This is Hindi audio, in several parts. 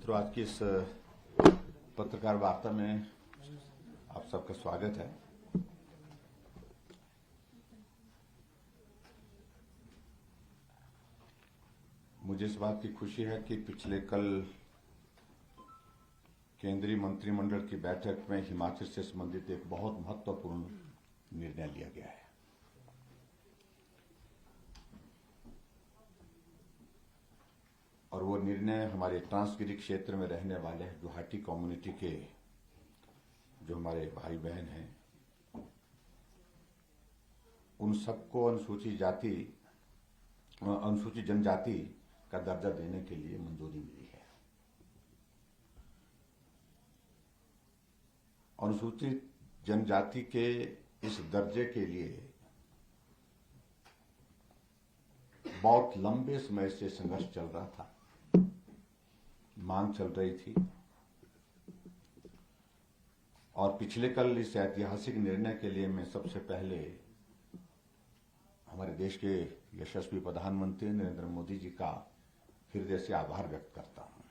मित्रों, आज की इस पत्रकार वार्ता में आप सबका स्वागत है। मुझे इस बात की खुशी है कि पिछले कल केंद्रीय मंत्रिमंडल की बैठक में हिमाचल से संबंधित एक बहुत महत्वपूर्ण निर्णय लिया गया है। और वो निर्णय हमारे ट्रांसगिरी क्षेत्र में रहने वाले गुवाहाटी कम्युनिटी के जो हमारे भाई बहन हैं, उन सबको अनुसूचित जनजाति का दर्जा देने के लिए मंजूरी मिली है। अनुसूचित जनजाति के इस दर्जे के लिए बहुत लंबे समय से संघर्ष चल रहा था, मांग चल रही थी, और पिछले कल इस ऐतिहासिक निर्णय के लिए मैं सबसे पहले हमारे देश के यशस्वी प्रधानमंत्री नरेंद्र मोदी जी का हृदय से आभार व्यक्त करता हूं।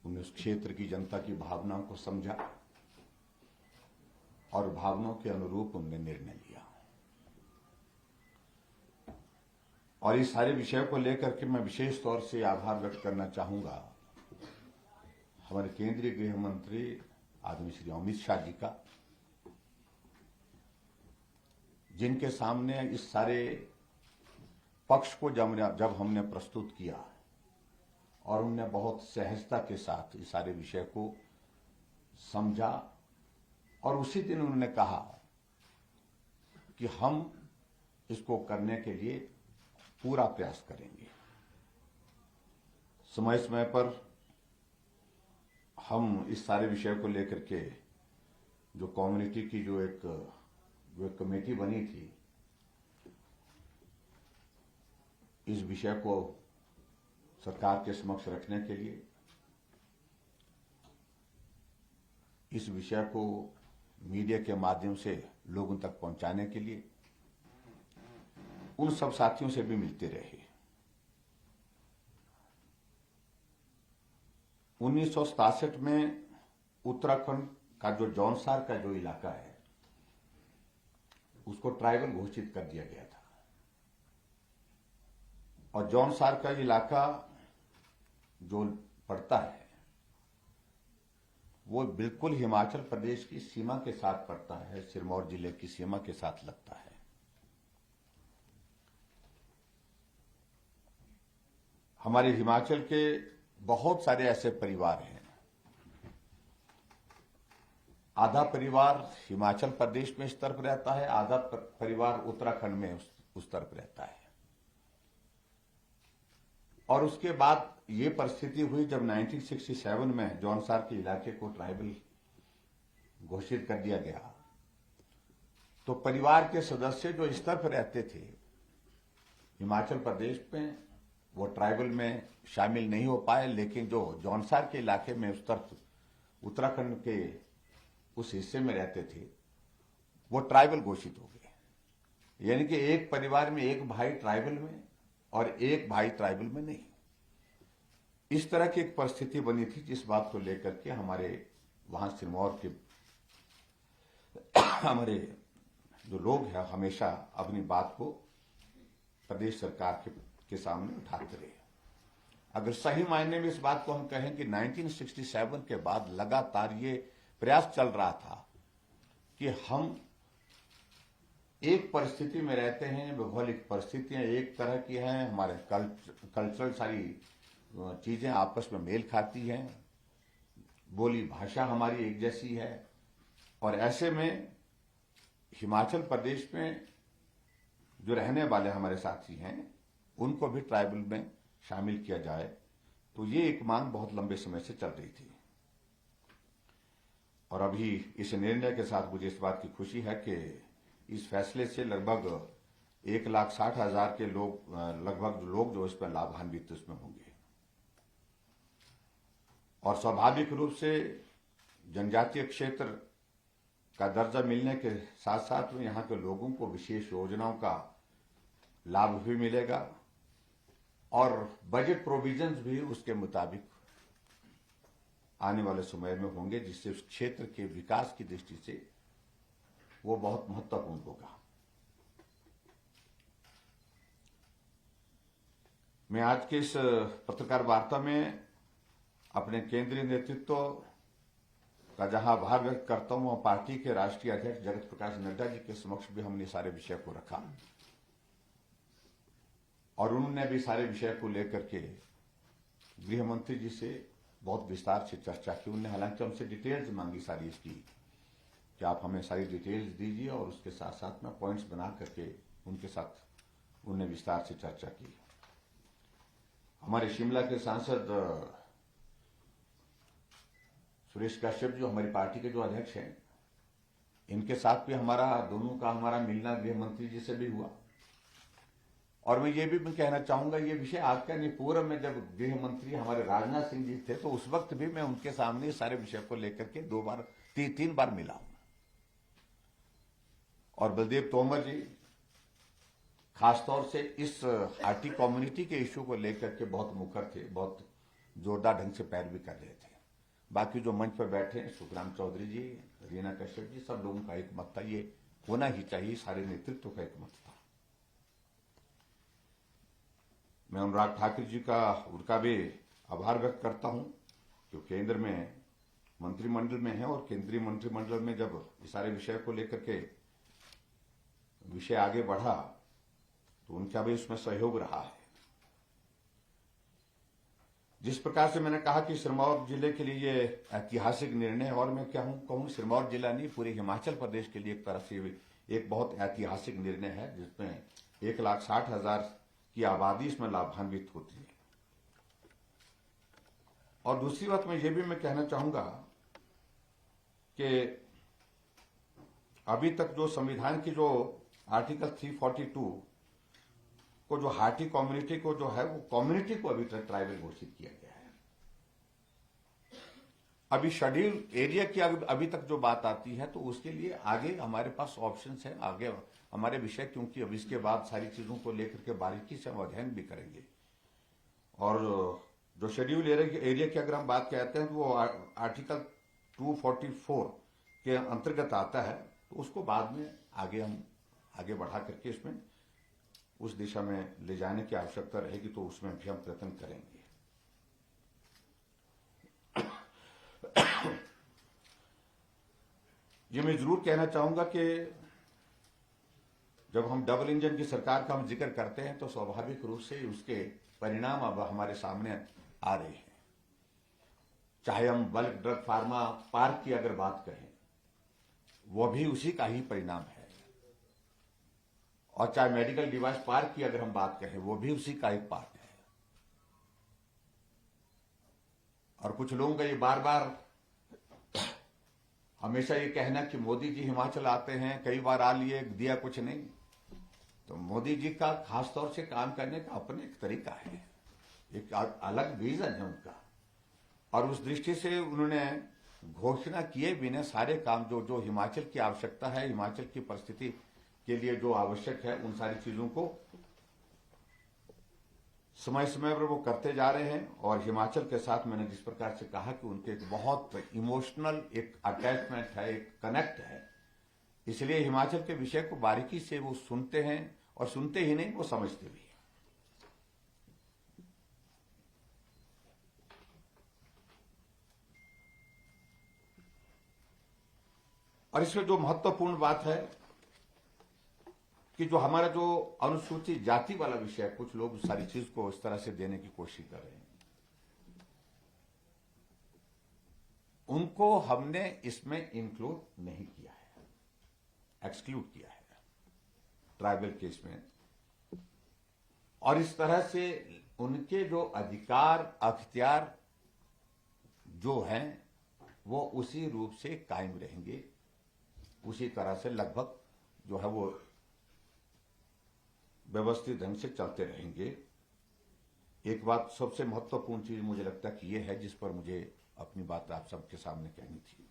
उन्होंने उस क्षेत्र की जनता की भावनाओं को समझा और भावनाओं के अनुरूप उन्होंने निर्णय लिया। और इस सारे विषय को लेकर के मैं विशेष तौर से आभार व्यक्त करना चाहूंगा हमारे केंद्रीय गृह मंत्री आदरणीय श्री अमित शाह जी का, जिनके सामने इस सारे पक्ष को जब हमने प्रस्तुत किया और उन्होंने बहुत सहजता के साथ इस सारे विषय को समझा, और उसी दिन उन्होंने कहा कि हम इसको करने के लिए पूरा प्रयास करेंगे। समय समय पर हम इस सारे विषय को लेकर के जो कम्युनिटी की जो एक कमेटी बनी थी, इस विषय को सरकार के समक्ष रखने के लिए, इस विषय को मीडिया के माध्यम से लोगों तक पहुंचाने के लिए उन सब साथियों से भी मिलते रहे। 1967 में उत्तराखंड का जो जौनसार का जो इलाका है उसको ट्राइबल घोषित कर दिया गया था, और जौनसार का इलाका जो पड़ता है वो बिल्कुल हिमाचल प्रदेश की सीमा के साथ पड़ता है, सिरमौर जिले की सीमा के साथ लगता है। हमारे हिमाचल के बहुत सारे ऐसे परिवार हैं, आधा परिवार हिमाचल प्रदेश में इस तरफ रहता है, आधा परिवार उत्तराखंड में उस तरफ रहता है। और उसके बाद ये परिस्थिति हुई जब 1967 में जौनसार के इलाके को ट्राइबल घोषित कर दिया गया, तो परिवार के सदस्य जो इस तरफ रहते थे हिमाचल प्रदेश में, वो ट्राइबल में शामिल नहीं हो पाए, लेकिन जो जौनसार के इलाके में उस तरफ उत्तराखंड के उस हिस्से में रहते थे वो ट्राइबल घोषित हो गए। यानी कि एक परिवार में एक भाई ट्राइबल में और एक भाई ट्राइबल में नहीं। इस तरह की एक परिस्थिति बनी थी, जिस बात को लेकर के हमारे वहां सिरमौर के हमारे जो लोग हैं हमेशा अपनी बात को प्रदेश सरकार के सामने उठाते रहे। अगर सही मायने में इस बात को हम कहें कि 1967 के बाद लगातार ये प्रयास चल रहा था कि हम एक परिस्थिति में रहते हैं, भौगोलिक परिस्थितियां एक तरह की हैं, हमारे कल्चरल सारी चीजें आपस में मेल खाती हैं, बोली भाषा हमारी एक जैसी है, और ऐसे में हिमाचल प्रदेश में जो रहने वाले हमारे साथी हैं उनको भी ट्राइबल में शामिल किया जाए। तो ये एक मांग बहुत लंबे समय से चल रही थी, और अभी इस निर्णय के साथ मुझे इस बात की खुशी है कि इस फैसले से लगभग 1,60,000 के लोग जो इसमें लाभान्वित इसमें होंगे। और स्वाभाविक रूप से जनजातीय क्षेत्र का दर्जा मिलने के साथ साथ में यहाँ के लोगों को विशेष योजनाओं का लाभ भी मिलेगा, और बजट प्रोविजंस भी उसके मुताबिक आने वाले समय में होंगे, जिससे उस क्षेत्र के विकास की दृष्टि से वो बहुत महत्वपूर्ण होगा। मैं आज के इस पत्रकार वार्ता में अपने केंद्रीय नेतृत्व का जहां आभार व्यक्त करता हूं, वहां पार्टी के राष्ट्रीय अध्यक्ष जगत प्रकाश नड्डा जी के समक्ष भी हमने सारे विषय को रखा और उन्होंने भी सारे विषय को लेकर के गृह मंत्री जी से बहुत विस्तार से चर्चा की। उन्होंने हालांकि हमसे डिटेल्स मांगी सारी इसकी कि आप हमें सारी डिटेल्स दीजिए, और उसके साथ साथ में पॉइंट्स बना करके उनके साथ उन्होंने विस्तार से चर्चा की। हमारे शिमला के सांसद सुरेश कश्यप जो हमारी पार्टी के जो अध्यक्ष हैं, इनके साथ भी दोनों का हमारा मिलना गृह मंत्री जी से भी हुआ। और मैं ये भी कहना चाहूंगा, ये विषय आज का नहीं, पूर्व में जब गृह मंत्री हमारे राजनाथ सिंह जी थे तो उस वक्त भी मैं उनके सामने सारे विषय को लेकर के तीन बार मिला हूं। और बलदेव तोमर जी खासतौर से इस हाटी कम्युनिटी के इश्यू को लेकर के बहुत मुखर थे, बहुत जोरदार ढंग से पैरवी कर रहे थे। बाकी जो मंच पर बैठे हैं, सुखराम चौधरी जी, रीना कश्यप जी, सब लोगों का एक मत था, ये होना ही चाहिए, सारे नेतृत्व का एक मत था। मैं अनुराग ठाकुर जी उनका भी आभार व्यक्त करता हूं, जो केंद्र में मंत्रिमंडल में है, और केंद्रीय मंत्रिमंडल में जब इस सारे विषय को लेकर के विषय आगे बढ़ा तो उनका भी उसमें सहयोग रहा है। जिस प्रकार से मैंने कहा कि सिरमौर जिले के लिए ये ऐतिहासिक निर्णय है, और मैं क्या कहूं सिरमौर जिला नहीं, पूरे हिमाचल प्रदेश के लिए एक तरह से एक बहुत ऐतिहासिक निर्णय है, जिसमें 1,60,000 की आबादी इसमें लाभान्वित होती है। और दूसरी बात मैं कहना चाहूंगा कि अभी तक जो संविधान की जो आर्टिकल 342 को जो हाटी कम्युनिटी को जो है, वो कम्युनिटी को अभी तक ट्राइबल घोषित किया गया है। अभी शेड्यूल एरिया की अभी तक जो बात आती है, तो उसके लिए आगे हमारे पास ऑप्शंस हैं, आगे हमारे विषय, क्योंकि अब इसके बाद सारी चीजों को लेकर के बारीकी से हम अध्ययन भी करेंगे। और जो शेड्यूल एरिया की अगर हम बात कहते हैं, तो वो आर्टिकल 244 के अंतर्गत आता है, तो उसको बाद में हम आगे बढ़ा करके इसमें उस दिशा में ले जाने की आवश्यकता रहेगी, तो उसमें भी हम प्रयत्न करेंगे। ये मैं जरूर कहना चाहूंगा कि जब हम डबल इंजन की सरकार का हम जिक्र करते हैं, तो स्वाभाविक रूप से उसके परिणाम अब हमारे सामने आ रहे हैं। चाहे हम बल्क ड्रग फार्मा पार्क की अगर बात करें, वो भी उसी का ही परिणाम है, और चाहे मेडिकल डिवाइस पार्क की अगर हम बात करें, वो भी उसी का एक पार्ट है। और कुछ लोगों का ये बार बार हमेशा ये कहना कि मोदी जी हिमाचल आते हैं, कई बार आ लिए, दिया कुछ नहीं। तो मोदी जी का खासतौर से काम करने का अपने एक तरीका है, एक अलग विजन है उनका, और उस दृष्टि से उन्होंने घोषणा किए बिना सारे काम जो हिमाचल की आवश्यकता है, हिमाचल की परिस्थिति के लिए जो आवश्यक है, उन सारी चीजों को समय समय पर वो करते जा रहे हैं। और हिमाचल के साथ मैंने जिस प्रकार से कहा कि उनके एक बहुत इमोशनल एक अटैचमेंट है, एक कनेक्ट है, इसलिए हिमाचल के विषय को बारीकी से वो सुनते हैं, और सुनते ही नहीं, वो समझते भी हैं। और इसमें जो महत्वपूर्ण बात है कि जो हमारा जो अनुसूचित जाति वाला विषय है, कुछ लोग सारी चीज को इस तरह से देने की कोशिश कर रहे हैं, उनको हमने इसमें इंक्लूड नहीं किया है, एक्सक्लूड किया है ट्राइबल केस में। और इस तरह से उनके जो अधिकार अख्तियार जो हैं, वो उसी रूप से कायम रहेंगे, उसी तरह से लगभग जो है वो व्यवस्थित ढंग से चलते रहेंगे। एक बात सबसे महत्वपूर्ण चीज मुझे लगता है कि यह है, जिस पर मुझे अपनी बात आप सबके सामने कहनी थी।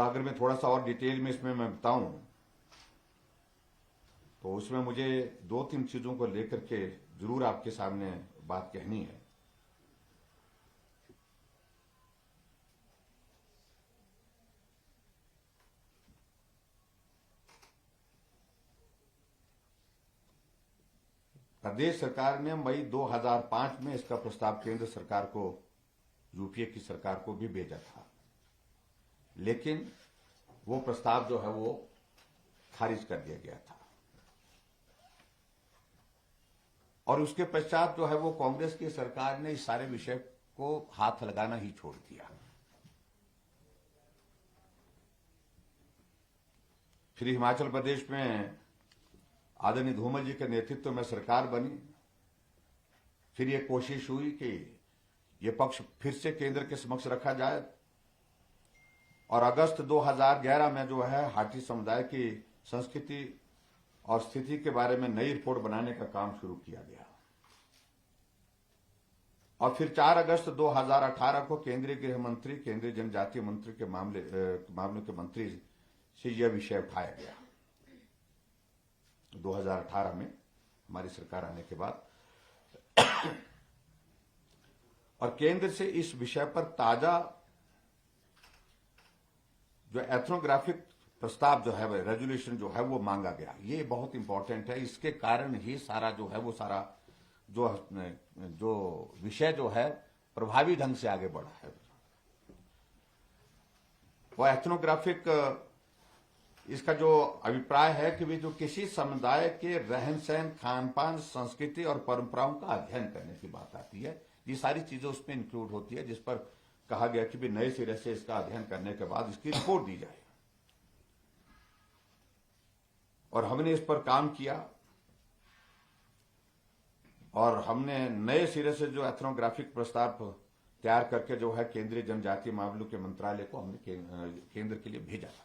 अगर मैं थोड़ा सा और डिटेल में इसमें मैं बताऊं तो उसमें मुझे 2-3 चीजों को लेकर के जरूर आपके सामने बात कहनी है। प्रदेश सरकार ने मई 2005 में इसका प्रस्ताव केंद्र सरकार को, यूपीए की सरकार को भी भेजा था, लेकिन वो प्रस्ताव जो है वो खारिज कर दिया गया था। और उसके पश्चात जो है वो कांग्रेस की सरकार ने इस सारे विषय को हाथ लगाना ही छोड़ दिया। फिर हिमाचल प्रदेश में आदरणीय धूमल जी के नेतृत्व में सरकार बनी। फिर ये कोशिश हुई कि ये पक्ष फिर से केंद्र के समक्ष रखा जाए और अगस्त 2011 में जो है हाटी समुदाय की संस्कृति और स्थिति के बारे में नई रिपोर्ट बनाने का काम शुरू किया गया। और फिर 4 अगस्त 2018 को केंद्रीय गृह मंत्री, केंद्रीय जनजातीय मंत्री के मामलों के मंत्री से यह विषय उठाया गया। 2018 में हमारी सरकार आने के बाद और केंद्र से इस विषय पर ताजा जो एथनोग्राफिक प्रस्ताव जो है, रेजोल्यूशन जो है वो मांगा गया। ये बहुत इंपॉर्टेंट है। इसके कारण ही सारा जो है वो सारा जो विषय जो है प्रभावी ढंग से आगे बढ़ा है। वो एथनोग्राफिक, इसका जो अभिप्राय है कि वे जो किसी समुदाय के रहन सहन, खान पान, संस्कृति और परंपराओं का अध्ययन करने की बात आती है, ये सारी चीजें उसमें इंक्लूड होती है, जिस पर कहा गया कि भी नए सिरे से इसका अध्ययन करने के बाद इसकी रिपोर्ट दी जाए। और हमने इस पर काम किया और हमने नए सिरे से जो एथनोग्राफिक प्रस्ताव तैयार करके जो है केंद्रीय जनजातीय मामलों के मंत्रालय को हमने केंद्र के लिए भेजा था।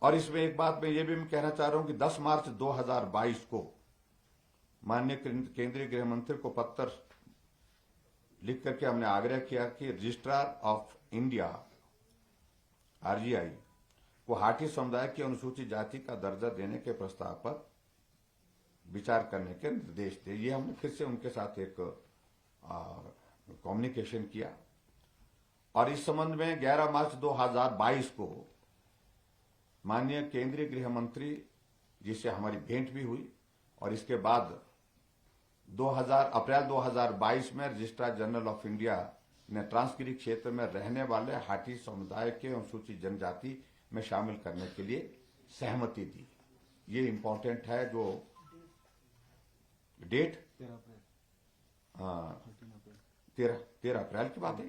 और इसमें एक बात मैं ये भी कहना चाह रहा हूं कि 10 मार्च 2022 को माननीय केंद्रीय गृह मंत्री को पत्र लिख करके हमने आग्रह किया कि रजिस्ट्रार ऑफ इंडिया आरजीआई को हाटी समुदाय की अनुसूचित जाति का दर्जा देने के प्रस्ताव पर विचार करने के निर्देश दिए। ये हमने फिर से उनके साथ एक कम्युनिकेशन किया और इस संबंध में 11 मार्च 2022 को माननीय केंद्रीय गृह मंत्री जी से हमारी भेंट भी हुई और इसके बाद अप्रैल 2022 में रजिस्ट्रार जनरल ऑफ इंडिया ने ट्रांसगिरी क्षेत्र में रहने वाले हाटी समुदाय के अनुसूचित जनजाति में शामिल करने के लिए सहमति दी। ये इंपॉर्टेंट है। जो डेट 13 अप्रैल की बात है।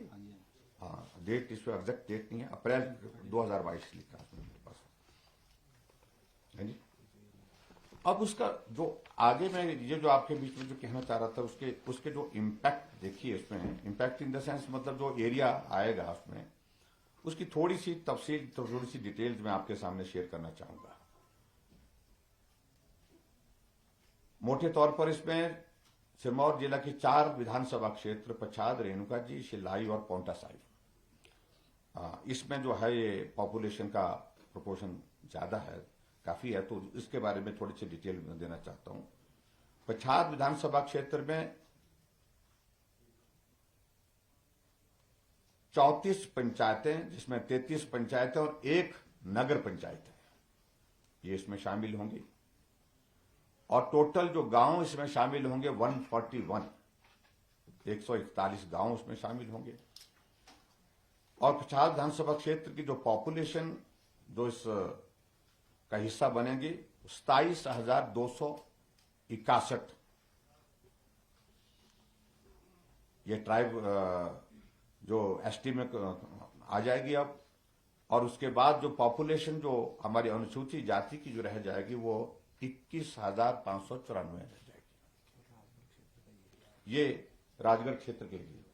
हाँ, डेट इसमें एग्जैक्ट डेट नहीं है, अप्रैल 2022 लिखा है मेरे पास है जी। अब उसका जो आगे मैं ये जो आपके बीच में जो कहना चाह रहा था उसके जो इम्पैक्ट देखिए, इसमें इम्पैक्ट इन द सेंस मतलब जो एरिया आएगा उसमें, उसकी थोड़ी सी तफसील, थोड़ी सी डिटेल्स मैं आपके सामने शेयर करना चाहूंगा। मोटे तौर पर इसमें सिरमौर जिला की 4 विधानसभा क्षेत्र पच्छाद, रेणुका जी, शिलाई और पांवटा साहिब, इसमें जो है ये पॉपुलेशन का प्रोपोर्शन ज्यादा है, काफी है, तो इसके बारे में थोड़ी सी डिटेल देना चाहता हूं। पच्छाद विधानसभा क्षेत्र में 34 पंचायतें, जिसमें 33 पंचायतें और 1 नगर पंचायत है, ये इसमें शामिल होंगी। और टोटल जो गांव इसमें शामिल होंगे 141 गांव उसमें शामिल होंगे। और पच्छाद विधानसभा क्षेत्र की जो पॉपुलेशन जो इस का हिस्सा बनेगी 27,261 ये ट्राइब जो एसटी में आ जाएगी अब। और उसके बाद जो पॉपुलेशन जो हमारी अनुसूचित जाति की जो रह जाएगी वो 21,594 रह जाएगी। ये राजगढ़ क्षेत्र के लिए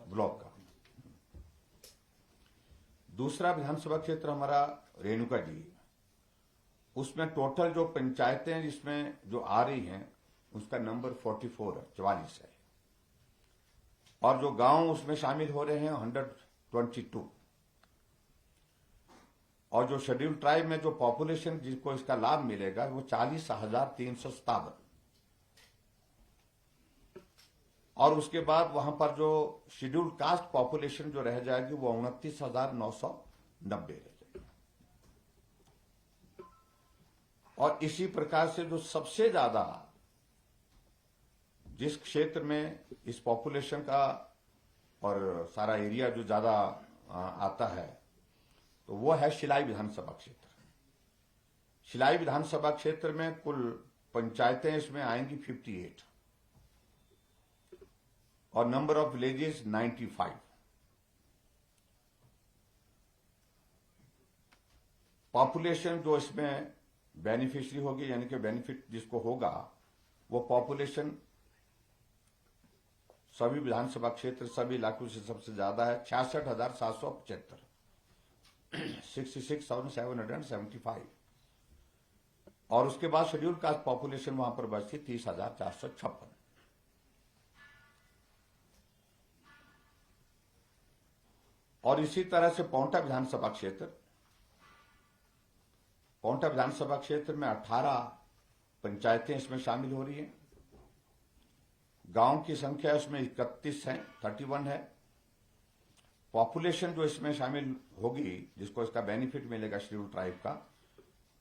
ब्लॉक का। दूसरा विधानसभा क्षेत्र हमारा रेणुका जी, उसमें टोटल जो पंचायतें जिसमें जो आ रही हैं उसका नंबर 44 है। और जो गांव उसमें शामिल हो रहे हैं 122। और जो शेड्यूल ट्राइब में जो पॉपुलेशन जिसको इसका लाभ मिलेगा वो 40,357, और उसके बाद वहां पर जो शेड्यूल कास्ट पॉपुलेशन जो रह जाएगी वो 29,990 रह जाएगी। और इसी प्रकार से जो सबसे ज्यादा जिस क्षेत्र में इस पॉपुलेशन का और सारा एरिया जो ज्यादा आता है तो वो है शिलाई विधानसभा क्षेत्र। शिलाई विधानसभा क्षेत्र में कुल पंचायतें इसमें आएंगी 58 और नंबर ऑफ विलेजेस 95। पॉपुलेशन जो इसमें बेनिफिशियरी होगी यानी कि बेनिफिट जिसको होगा वो पॉपुलेशन सभी विधानसभा क्षेत्र सभी इलाकों से सबसे ज्यादा है 66,775, 66,775। और उसके बाद शेड्यूल कास्ट पॉपुलेशन वहां पर बचती 30,456। और इसी तरह से पांवटा विधानसभा क्षेत्र में 18 पंचायतें इसमें शामिल हो रही हैं। गांव की संख्या इसमें 31 है, 31 है। पॉपुलेशन जो इसमें शामिल होगी जिसको इसका बेनिफिट मिलेगा शेड्यूल ट्राइब का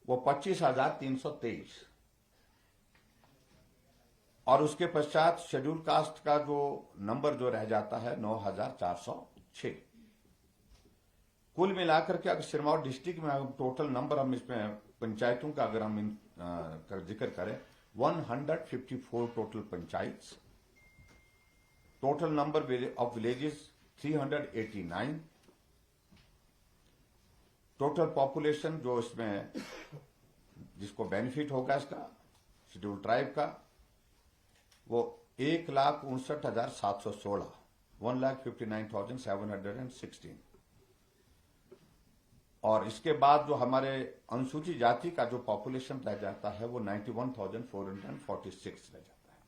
वो 25,323। और उसके पश्चात शेड्यूल कास्ट का जो नंबर जो रह जाता है 9,406। कुल मिलाकर के अगर सिरमौर डिस्ट्रिक्ट में टोटल नंबर हम इसमें पंचायतों का अगर हम जिक्र करें 154 total panchayat, total number of villages 389, total population जो इसमें जिसको बेनिफिट होगा इसका शेड्यूल ट्राइब का वो 1,59,716, 1,59,716। और इसके बाद जो हमारे अनुसूचित जाति का जो पॉपुलेशन रह जाता है वो 91,446 रह जाता है।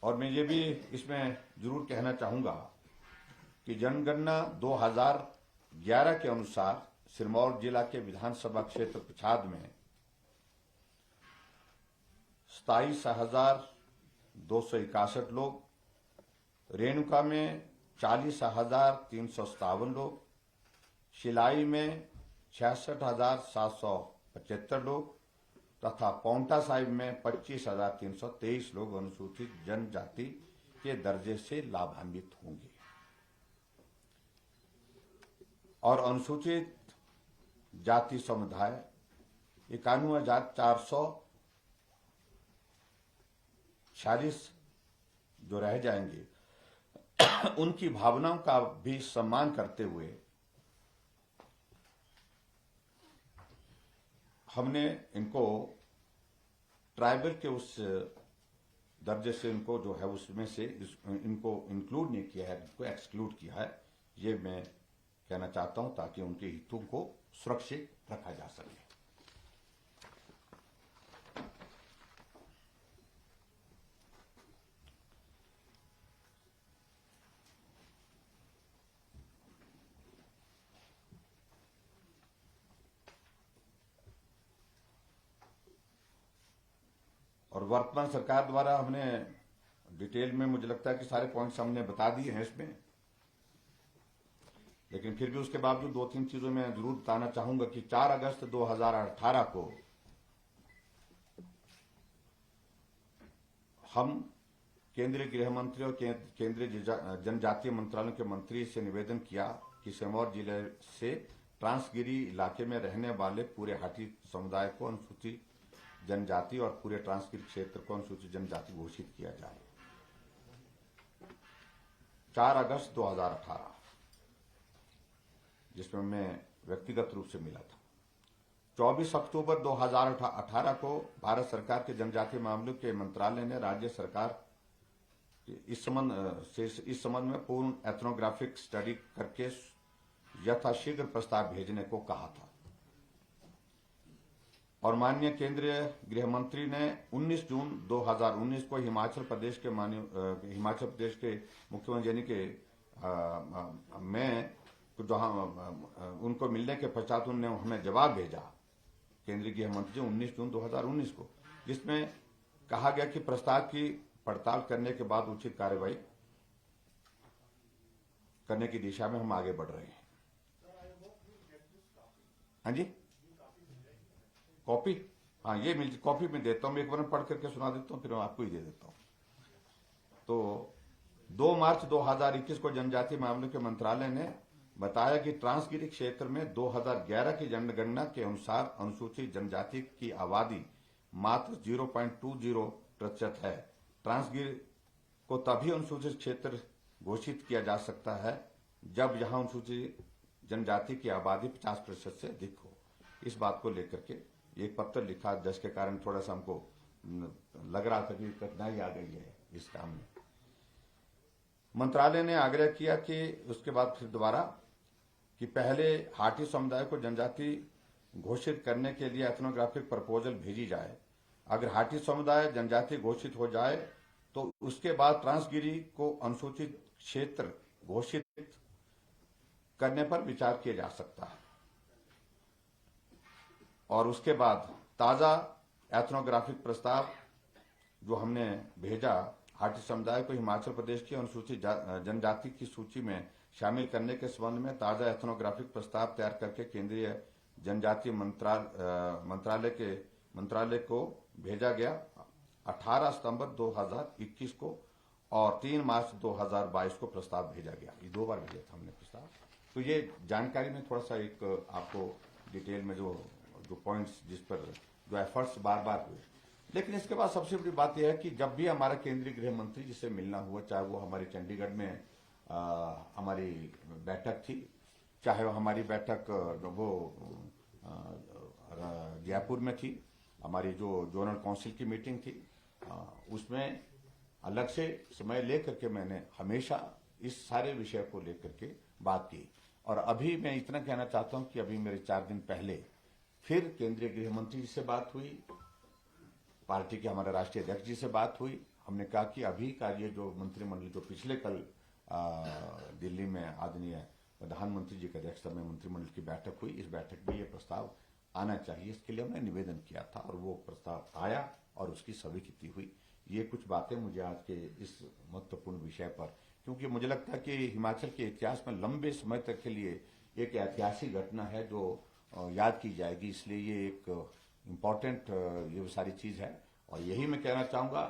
और मैं ये भी इसमें जरूर कहना चाहूंगा कि जनगणना 2011 के अनुसार सिरमौर जिला के विधानसभा क्षेत्र पछाद में 27,261 लोग, रेणुका में 40,357 लोग, शिलाई में 66,775 लोग तथा पांवटा साहिब में 25,323 लोग अनुसूचित जनजाति के दर्जे से लाभान्वित होंगे। और अनुसूचित जाति समुदाय 91,446 जो रह जाएंगे उनकी भावनाओं का भी सम्मान करते हुए हमने इनको ट्राइबल के उस दर्जे से इनको जो है उसमें से इनको इंक्लूड नहीं किया है, इनको एक्सक्लूड किया है। ये मैं कहना चाहता हूं ताकि उनके हितों को सुरक्षित रखा जा सके। और वर्तमान सरकार द्वारा हमने डिटेल में मुझे लगता है कि सारे पॉइंट्स हमने बता दिए हैं इसमें, लेकिन फिर भी उसके बावजूद 2-3 चीजों में जरूर बताना चाहूंगा कि 4 अगस्त 2018 को हम केंद्रीय गृह मंत्री और केंद्रीय जनजातीय मंत्रालय के मंत्री से निवेदन किया कि सिरमौर जिले से ट्रांसगिरी इलाके में रहने वाले पूरे हाटी समुदाय को अनुसूचित जनजाति और पूरे ट्रांसगिरी क्षेत्र को अनुसूचित जनजाति घोषित किया जाए। 4 अगस्त 2018 जिसमें मैं व्यक्तिगत रूप से मिला था। 24 अक्टूबर 2018 को भारत सरकार के जनजातीय मामलों के मंत्रालय ने राज्य सरकार इस संबंध में पूर्ण एथनोग्राफिक स्टडी करके यथाशीघ्र प्रस्ताव भेजने को कहा था। और माननीय केंद्रीय गृह मंत्री ने 19 जून 2019 को हिमाचल प्रदेश के मुख्यमंत्री यानी के में जहां उनको मिलने के पश्चात उन्होंने हमें जवाब भेजा केंद्रीय गृह मंत्री 19 जून 2019 को, जिसमें कहा गया कि प्रस्ताव की पड़ताल करने के बाद उचित कार्रवाई करने की दिशा में हम आगे बढ़ रहे हैं। हाँ जी, कॉपी, हाँ ये मिल कॉपी में देता हूं, मैं एक बार पढ़ करके सुना देता हूं, फिर मैं आपको ही दे देता हूं। तो 2 मार्च 2021 को जनजातीय मामलों के मंत्रालय ने बताया कि ट्रांसगिरी क्षेत्र में 2011 की जनगणना के अनुसार अनुसूचित जनजाति की आबादी मात्र 0.20% है। ट्रांसगिरी को तभी अनुसूचित क्षेत्र घोषित किया जा सकता है जब यहां अनुसूचित जनजाति की आबादी 50% से अधिक हो। इस बात को लेकर के एक पत्र लिखा, जिसके कारण थोड़ा सा हमको लग रहा था कि कठिनाई आ गई है इस काम में। मंत्रालय ने आग्रह किया कि उसके बाद फिर दोबारा कि पहले हाटी समुदाय को जनजाति घोषित करने के लिए एथनोग्राफिक प्रपोजल भेजी जाए। अगर हाटी समुदाय जनजाति घोषित हो जाए तो उसके बाद ट्रांसगिरी को अनुसूचित क्षेत्र घोषित करने पर विचार किया जा सकता है। और उसके बाद ताजा एथनोग्राफिक प्रस्ताव जो हमने भेजा हाटी समुदाय को हिमाचल प्रदेश की अनुसूचित जनजाति की सूची में शामिल करने के संबंध में ताजा एथनोग्राफिक प्रस्ताव तैयार करके केंद्रीय जनजातीय मंत्रालय को भेजा गया 18 सितंबर 2021 को, और 3 मार्च 2022 को प्रस्ताव भेजा गया। ये 2 बार भेजा था हमने प्रस्ताव। तो ये जानकारी में थोड़ा सा एक आपको डिटेल में जो पॉइंट्स जिस पर जो एफर्ट्स बार बार हुए। लेकिन इसके बाद सबसे बड़ी बात यह है कि जब भी हमारा केंद्रीय गृह मंत्री जिससे मिलना हुआ, चाहे वो हमारी चंडीगढ़ में हमारी बैठक थी, चाहे वो हमारी बैठक वो जयपुर में थी, हमारी जो जोनल काउंसिल की मीटिंग थी, उसमें अलग से समय लेकर के मैंने हमेशा इस सारे विषय को लेकर के बात की। और अभी मैं इतना कहना चाहता हूं कि अभी मेरे 4 दिन पहले फिर केंद्रीय गृह मंत्री जी से बात हुई, पार्टी के हमारे राष्ट्रीय अध्यक्ष जी से बात हुई। हमने कहा कि अभी का ये जो मंत्रिमंडल जो पिछले कल दिल्ली में आदरणीय प्रधानमंत्री जी की अध्यक्षता में मंत्रिमंडल की बैठक हुई, इस बैठक में ये प्रस्ताव आना चाहिए, इसके लिए हमने निवेदन किया था और वो प्रस्ताव आया और उसकी स्वीकृति हुई। ये कुछ बातें मुझे आज के इस महत्वपूर्ण विषय पर, क्योंकि मुझे लगता है कि हिमाचल के इतिहास में लंबे समय तक के लिए एक ऐतिहासिक घटना है जो याद की जाएगी, इसलिए ये एक इम्पोर्टेंट ये सारी चीज है। और यही मैं कहना चाहूंगा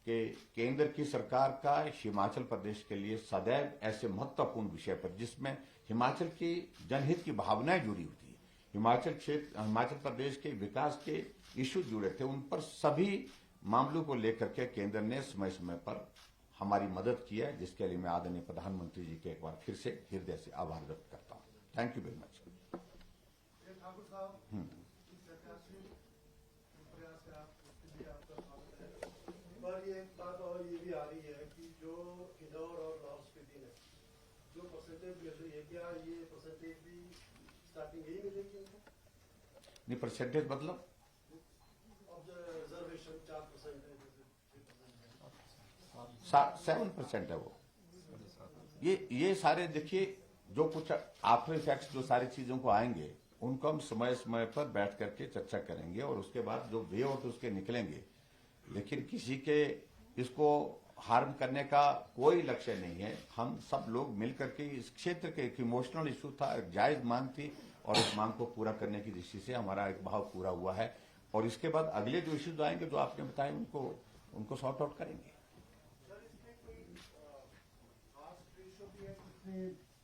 कि केंद्र की सरकार का हिमाचल प्रदेश के लिए सदैव ऐसे महत्वपूर्ण विषय पर जिसमें हिमाचल की जनहित की भावनाएं जुड़ी होती है, हिमाचल प्रदेश के विकास के इश्यू जुड़े थे, उन पर सभी मामलों को लेकर के केंद्र ने समय समय पर हमारी मदद की है, जिसके लिए मैं आदरणीय प्रधानमंत्री जी के एक बार फिर से हृदय से आभार व्यक्त करता हूँ। Thank you very much. Thakur साहब, सरकार से प्रयास है, आपके आपका स्वागत है। पर ये एक बात और ये भी आ रही है कि जो इंदौर और लाहौल स्पीति में जो परसेंटेज मिल रही है, क्या ये परसेंटेज भी स्टार्टिंग यही मिलेगी उनको? नहीं, परसेंटेज मतलब रिजर्वेशन 4% है, 7% है वो। ये सारे देखिए जो कुछ आफ्टर इफेक्ट्स जो सारी चीजों को आएंगे उनको हम समय समय पर बैठ करके चर्चा करेंगे और उसके बाद जो वे आउट उसके निकलेंगे। लेकिन किसी के इसको हार्म करने का कोई लक्ष्य नहीं है। हम सब लोग मिलकर के इस क्षेत्र के एक इमोशनल इशू था, एक जायज मांग थी और उस मांग को पूरा करने की दृष्टि से हमारा एक भाव पूरा हुआ है। और इसके बाद अगले जो इश्यूज आएंगे जो आपने बताए उनको सॉर्ट आउट करेंगे।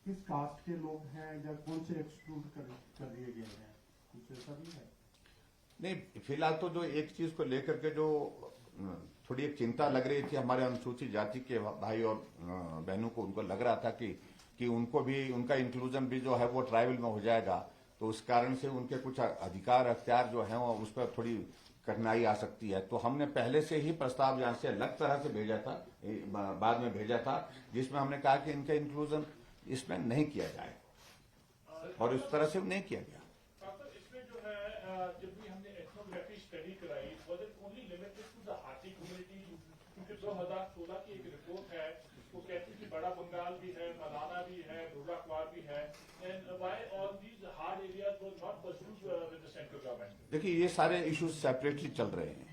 किस कास्ट के लोग हैं या कौन से एक्सक्लूड कर दिए गए हैं, कुछ ऐसा भी है? नहीं, फिलहाल तो जो एक चीज को लेकर के जो थोड़ी एक चिंता लग रही थी हमारे अनुसूचित जाति के भाई और बहनों को, उनको लग रहा था कि उनको भी उनका इंक्लूजन भी जो है वो ट्राइबल में हो जाएगा, तो उस कारण से उनके कुछ अधिकार अख्तियार जो है उस पर थोड़ी कठिनाई आ सकती है। तो हमने पहले से ही प्रस्ताव यहाँ से अलग तरह से भेजा था, बाद में भेजा था, जिसमें हमने कहा कि इनका इंक्लूजन इसमें नहीं किया जाए और इस तरह से नहीं किया गया। इसमें जो है जब भी हमने स्टडी कराई was it only limited to the Hati community? क्योंकि 2016 की एक रिपोर्ट है वो कहती है कि बड़ा बंगाल भी है, मलाना भी है, दुर्गा क्वार भी है, and why all these hard areas were not pursued with the central government? देखिए ये सारे इश्यूज सेपरेटली चल रहे हैं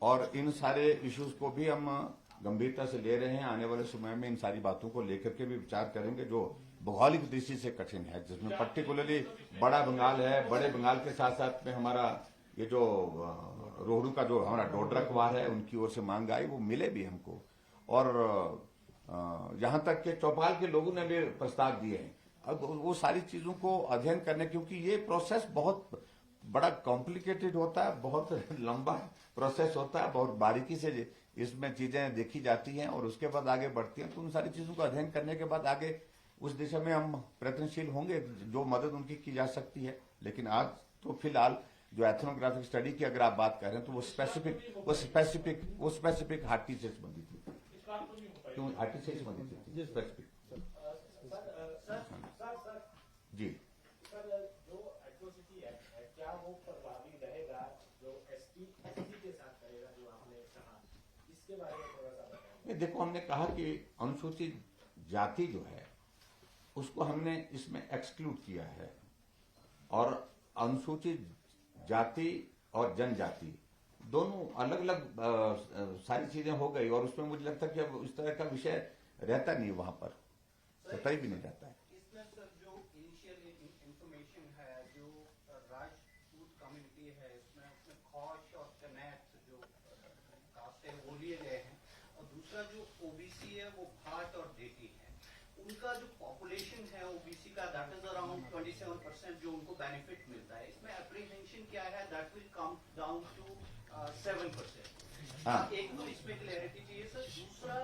और इन सारे इश्यूज को भी हम गंभीरता से ले रहे हैं। आने वाले समय में इन सारी बातों को लेकर के भी विचार करेंगे जो भौगोलिक दृष्टि से कठिन है, जिसमें पर्टिकुलरली बड़ा बंगाल है। बड़े बंगाल के साथ साथ में हमारा ये जो रोहडू का जो हमारा डोडरक वार है उनकी ओर से मांग आई, वो मिले भी हमको। और यहाँ तक के चौपाल के लोगों ने भी प्रस्ताव दिए हैं। अब वो सारी चीजों को अध्ययन करने, क्योंकि ये प्रोसेस बहुत बड़ा कॉम्प्लिकेटेड होता है, बहुत लंबा प्रोसेस होता है, बहुत बारीकी से इसमें चीजें देखी जाती हैं और उसके बाद आगे बढ़ती हैं। तो उन सारी चीजों को अध्ययन करने के बाद आगे उस दिशा में हम प्रयत्नशील होंगे, जो मदद उनकी की जा सकती है। लेकिन आज तो फिलहाल जो एथनोग्राफिक स्टडी की अगर आप बात कर रहे हैं तो वो स्पेसिफिक हाटी से संबंधित थी। क्यों हाटी से संबंधित थी? स्पेसिफिक जी। सर, जो एट्रोसिटी एक्ट है क्या वो प्रभावी रहेगा जो एसटी के साथ करेगा, जो आपने कहा, इसके बारे में थोड़ा सा बताएं। देखो, हमने कहा कि अनुसूचित जाति जो है उसको हमने इसमें एक्सक्लूड किया है और अनुसूचित जाति और जनजाति दोनों अलग अलग सारी चीजें हो गई और उसमें मुझे लगता है कि अब इस तरह का विषय रहता नहीं, वहां पर सतही भी नहीं जाता है। इसमें सर जो इनिशियल इंफॉर्मेशन है, जो राजपूत कम्युनिटी है, उसमें खौश और कनेक्ट जो कास्ट है वो लिए गए हैं, और दूसरा जो ओबीसी है वो भाट और देती है। उनका जो पॉपुलेशन है ओबीसी का, दैट इज अराउंड 27% जो उनको बेनिफिट मिलता है। इसमें एप्रीहेंशन क्या है, that will come down to 7%। एक तो इसमें क्लैरिटी चाहिए सर। दूसरा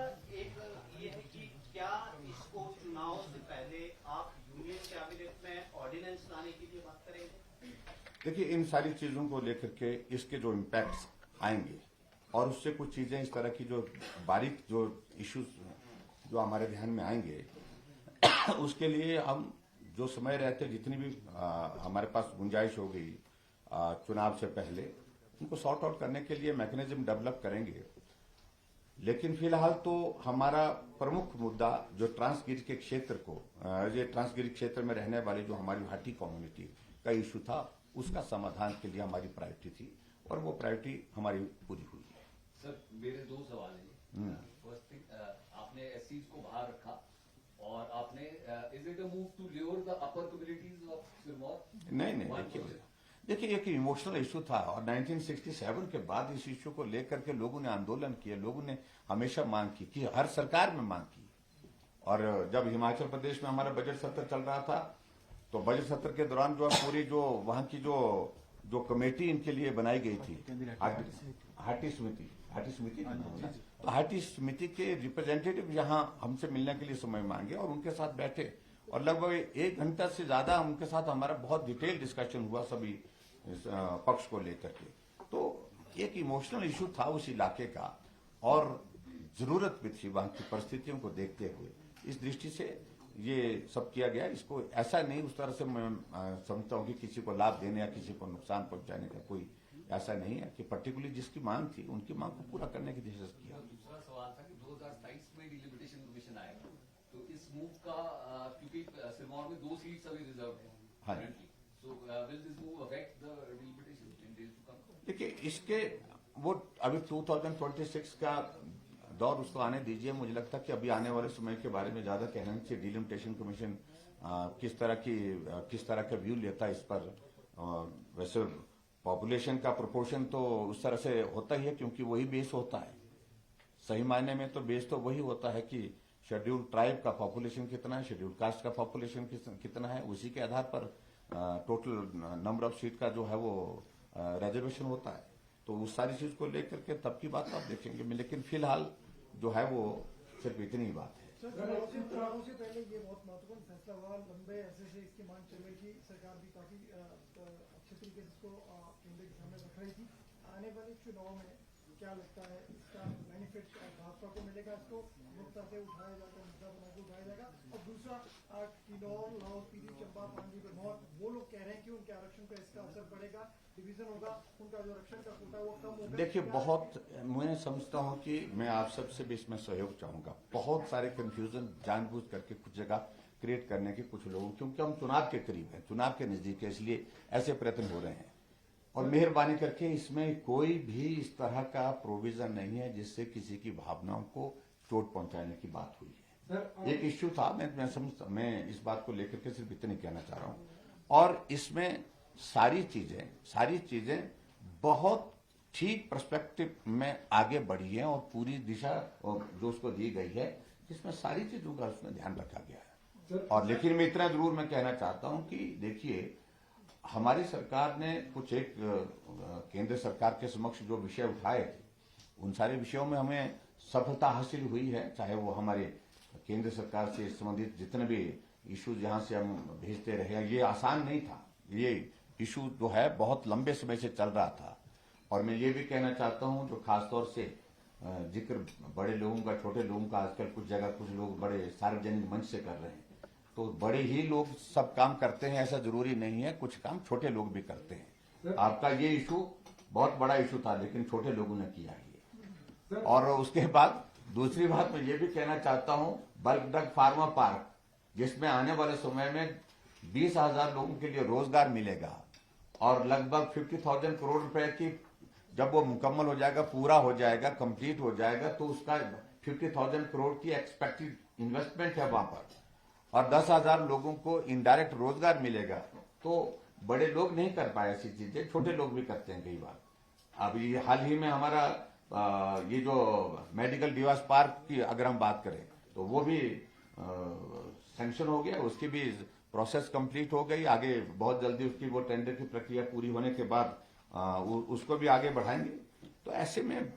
एक ये है कि क्या इसको चुनाव से पहले आप यूनियन कैबिनेट में ऑर्डिनेंस लाने के लिए बात करेंगे? देखिए, इन सारी चीजों को लेकर के इसके जो इम्पैक्ट्स आएंगे और उससे कुछ चीजें इस तरह की जो बारीक जो इश्यूज जो हमारे ध्यान में आएंगे उसके लिए हम जो समय रहते जितनी भी हमारे पास गुंजाइश हो गई चुनाव से पहले उनको सॉर्ट आउट करने के लिए मैकेनिज्म डेवलप करेंगे। लेकिन फिलहाल तो हमारा प्रमुख मुद्दा जो ट्रांसगिरी के क्षेत्र को, ये ट्रांसगिरी क्षेत्र में रहने वाले जो हमारी भाटी कम्युनिटी का इशू था, उसका समाधान के लिए हमारी प्रायोरिटी थी और वो प्रायोरिटी हमारी पूरी हुई है। सर, मेरे दो सवाल हैं। फर्स्ट थिंग, आपने एससीज को बाहर रखा और आपने is it a move to lower the upper communities of Sirmaur? नहीं, देखिए एक इमोशनल इशू था और 1967 के बाद इस इशू को लेकर के लोगों ने आंदोलन किया। लोगों ने हमेशा मांग की कि हर सरकार में मांग की। और जब हिमाचल प्रदेश में हमारा बजट सत्र चल रहा था तो बजट सत्र के दौरान जो पूरी जो वहां की जो कमेटी इनके लिए बनाई गई थी, हाटी समिति, तो हाटी समिति के रिप्रेजेंटेटिव यहाँ हमसे मिलने के लिए समय मांगे और उनके साथ बैठे और लगभग 1 घंटा से ज्यादा उनके साथ हमारा बहुत डिटेल डिस्कशन हुआ सभी पक्ष को लेकर के। तो एक इमोशनल इशू था उस इलाके का और जरूरत भी थी वहां की परिस्थितियों को देखते हुए। इस दृष्टि से ये सब किया गया। इसको ऐसा नहीं उस तरह से मैं समझता हूँ कि किसी को लाभ देने या किसी को नुकसान पहुंचाने का कोई ऐसा नहीं है कि पर्टिकुलरली जिसकी मांग थी उनकी मांग को पूरा करने की दिशा से किया। दूसरा सवाल था कि 2027 में डिलिमिटेशन कमीशन आएगा, तो इस मूव का क्योंकि सिरमौर में 2 सीट्स अभी रिजर्व है currently, so will this move affect the delimitation in days to come? देखिए, इसके वो अभी 2026 का दौर उसको आने दीजिए। मुझे लगता है कि अभी आने वाले समय के बारे में ज्यादा कहना चाहिए। डिलिमिटेशन कमीशन किस तरह का व्यू लेता है इस पर। वैसे पॉपुलेशन का प्रोपोर्शन तो उस तरह से होता ही है क्योंकि वही बेस होता है। सही मायने में तो बेस तो वही होता है कि शेड्यूल्ड ट्राइब का पॉपुलेशन कितना है, शेड्यूल्ड कास्ट का पॉपुलेशन कितना है, उसी के आधार पर टोटल नंबर ऑफ सीट का जो है वो रिजर्वेशन होता है। तो उस सारी चीज को लेकर के तब की बात आप देखेंगे। लेकिन फिलहाल जो है वो सिर्फ इतनी ही बात है। चुनावों से पहले ये बहुत महत्वपूर्ण फैसला हुआ। लंबे ऐसे से इसकी मांग चल रही थी, सरकार भी काफी अच्छे तरीके से इसको केंद्र के सामने रख रही थी। आने वाले चुनाव में क्या लगता है इसका बेनिफिट भाजपा को मिलेगा? इसको मुद्दा से उठाया जाएगा, मुद्दा बना के उठाया जाएगा? और दूसरा, किन्नौर, लाहौल स्पीति, चंबा, पांगी, भरमौर, वो लोग कह रहे हैं कि उनके आरक्षण पर इसका असर पड़ेगा। डिवीजन होगा, उनका जो रक्षण का कोटा वो कम होगा। देखिए, बहुत मैं समझता हूं कि मैं आप सबसे भी इसमें सहयोग चाहूंगा। बहुत सारे कंफ्यूजन जानबूझ करके कुछ जगह क्रिएट करने के कुछ लोगों, क्योंकि हम चुनाव के करीब हैं, चुनाव के नजदीक है, इसलिए ऐसे प्रयत्न हो रहे हैं। और मेहरबानी करके इसमें कोई भी इस तरह का प्रोविजन नहीं है जिससे किसी की भावनाओं को चोट पहुंचाने की बात हुई है। एक इश्यू था, मैं इस बात को लेकर के सिर्फ इतनी कहना चाह रहा हूं। और इसमें सारी चीजें बहुत ठीक पर्सपेक्टिव में आगे बढ़ी है और पूरी दिशा जो उसको दी गई है, जिसमें सारी चीजों का उसमें ध्यान रखा गया है। और लेकिन मैं इतना जरूर मैं कहना चाहता हूं कि देखिए, हमारी सरकार ने कुछ एक केंद्र सरकार के समक्ष जो विषय उठाए थे, उन सारे विषयों में हमें सफलता हासिल हुई है। चाहे वो हमारे केंद्र सरकार से संबंधित जितने भी इश्यूज यहां से हम भेजते रहे, ये आसान नहीं था। ये इशू जो है बहुत लंबे समय से चल रहा था। और मैं ये भी कहना चाहता हूं, जो खासतौर से जिक्र बड़े लोगों का, छोटे लोगों का आजकल कुछ जगह कुछ लोग बड़े सार्वजनिक मंच से कर रहे हैं, तो बड़े ही लोग सब काम करते हैं ऐसा जरूरी नहीं है, कुछ काम छोटे लोग भी करते हैं। आपका ये इशू बहुत बड़ा इशू था, लेकिन छोटे लोगों ने किया ये। और उसके बाद दूसरी बात मैं ये भी कहना चाहता हूं, बल्क ड्रग फार्मा पार्क, जिसमें आने वाले समय में 20,000 लोगों के लिए रोजगार मिलेगा और लगभग 50,000 करोड़ रुपए की, जब वो मुकम्मल हो जाएगा, पूरा हो जाएगा, कंप्लीट हो जाएगा, तो उसका 50,000 करोड़ की एक्सपेक्टेड इन्वेस्टमेंट है वहां पर, और 10,000 लोगों को इनडायरेक्ट रोजगार मिलेगा। तो बड़े लोग नहीं कर पाए ऐसी चीजें, छोटे लोग भी करते हैं कई बार। अभी हाल ही में हमारा ये जो मेडिकल डिवाइस पार्क की अगर हम बात करें, तो वो भी सैंक्शन हो गया, उसकी भी प्रोसेस कंप्लीट हो गई। आगे बहुत जल्दी उसकी वो टेंडर की प्रक्रिया पूरी होने के बाद उसको भी आगे बढ़ाएंगे। तो ऐसे में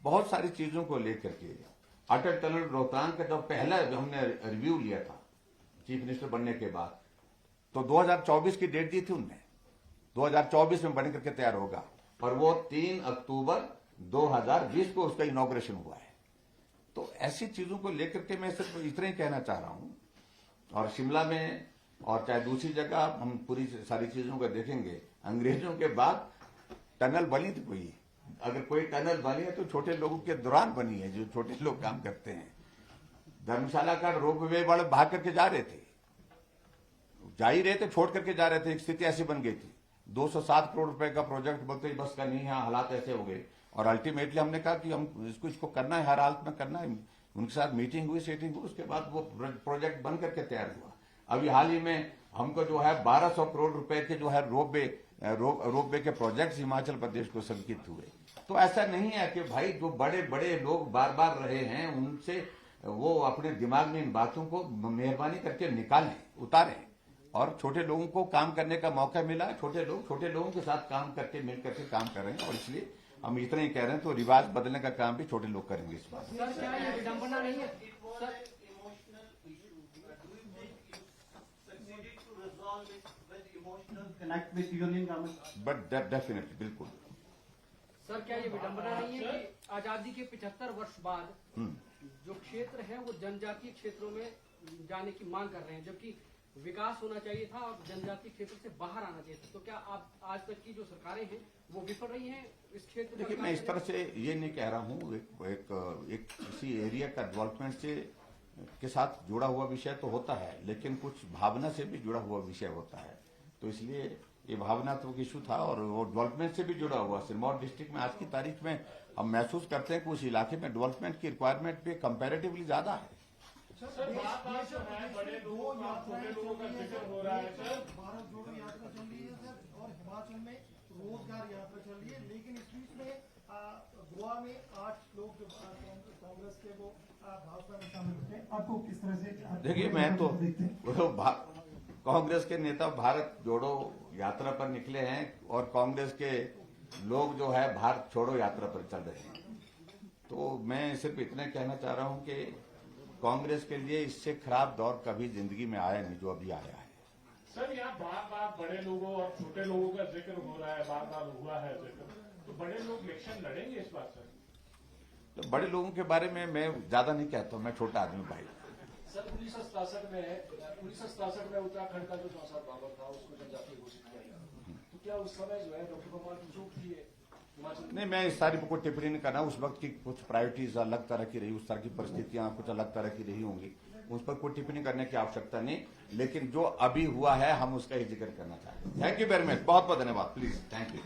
बहुत सारी चीजों को लेकर के अटल टनल रोहतांग का जब पहला हमने रिव्यू लिया था चीफ मिनिस्टर बनने के बाद, तो 2024 की डेट दी थी उनने, 2024 में बन करके तैयार होगा, और वो 3 अक्टूबर 2020 को उसका इनॉग्रेशन हुआ है। तो ऐसी चीजों को लेकर के मैं सिर्फ इतना ही कहना चाह रहा हूं। और शिमला में और चाहे दूसरी जगह हम पूरी सारी चीजों को देखेंगे, अंग्रेजों के बाद टनल बनी थी कोई, अगर कोई टनल बनी है तो छोटे लोगों के दौरान बनी है, जो छोटे लोग काम करते हैं। धर्मशाला का रोपवे वाले भाग करके जा रहे थे, छोड़ करके जा रहे थे, एक स्थिति ऐसी बन गई थी। 207 करोड़ रुपए का प्रोजेक्ट, बोलते बस का नहीं है, हालात ऐसे हो गए। और अल्टीमेटली हमने कहा कि हम इसको करना है, हर हालत में करना है। उनके साथ मीटिंग हुई, सेटिंग हुई, उसके बाद वो प्रोजेक्ट बन करके तैयार हुआ। अभी हाल ही में हमको जो है 1200 करोड़ रुपए के जो है रोपवे के प्रोजेक्ट हिमाचल प्रदेश को संकित हुए। तो ऐसा नहीं है कि भाई जो बड़े बड़े लोग बार बार रहे हैं, उनसे वो अपने दिमाग में इन बातों को मेहरबानी करके निकालें, उतारें, और छोटे लोगों को काम करने का मौका मिला। छोटे लोगों के साथ काम करके मिल करके काम कर रहे हैं, और इसलिए हम इतना ही कह रहे हैं। तो रिवाज बदलने का काम भी छोटे लोग करेंगे इस बार। सर, क्या ये विडंबना नहीं है? Connect with union government, but definitely, बिल्कुल। सर, क्या ये विडंबना नहीं है कि आजादी के 75 वर्ष बाद जो क्षेत्र है वो जनजातीय क्षेत्रों में जाने की मांग कर रहे हैं, जबकि विकास होना चाहिए था और जनजातीय क्षेत्र से बाहर आना चाहिए था। तो क्या आप आज तक की जो सरकारें हैं वो विफल रही हैं इस क्षेत्र में? देखिए, मैं इस तरह से ये नहीं कह रहा हूँ। एक किसी एरिया का डेवलपमेंट से के साथ जुड़ा हुआ विषय तो होता है, लेकिन कुछ भावना से भी जुड़ा हुआ विषय होता है। तो इसलिए ये भावनात्मक इशू था, और वो डेवलपमेंट से भी जुड़ा हुआ। सिरमौर डिस्ट्रिक्ट में आज की तारीख में हम महसूस करते हैं कि उस इलाके में डेवलपमेंट की रिक्वायरमेंट भी कंपैरेटिवली ज्यादा है। सर, बात जो है बड़े लोगों का, छोटे लोगों का जिक्र हो रहा है सर। भारत जोड़ो यात्रा चल रही है सर, और हिमाचल में रोजगार यात्रा चल रही है, लेकिन इस बीच में गोवा में 8 लोग जो कांग्रेस के वो भाजपा में शामिल होते हैं। आपको किस तरह से देखिए, मैं तो कांग्रेस के नेता भारत जोड़ो यात्रा पर निकले हैं, और कांग्रेस के लोग जो है भारत छोड़ो यात्रा पर चल रहे हैं। तो मैं सिर्फ इतना कहना चाह रहा हूं कि कांग्रेस के लिए इससे खराब दौर कभी जिंदगी में आया नहीं जो अभी आया है। सर, यहाँ बार बार बड़े लोगों और छोटे लोगों का जिक्र हो रहा है, बार बार हुआ है जिक्र, तो बड़े लोग इलेक्शन लड़ेंगे इस बार सर? तो बड़े लोगों के बारे में मैं ज्यादा नहीं कहता हूं, मैं छोटा आदमी भाई। सर, 1967 में उत्तराखंड का जो चौसा बाबर था उसको जनजातीय घोषित किया गया, तो क्या उस समय जो है डॉक्टर कुमार की चूक थी हिमाचल? नहीं, मैं इस सारी पर कोई टिप्पणी नहीं करना। उस वक्त की कुछ प्रायोरिटीज अलग तरह की रही, उस तरह की परिस्थितियां कुछ अलग तरह की रही होंगी, उस पर कोई टिप्पणी करने की आवश्यकता नहीं। लेकिन जो अभी हुआ है हम उसका ही जिक्र करना चाहते हैं। थैंक यू वेरी मच, बहुत बहुत धन्यवाद। Please, thank you.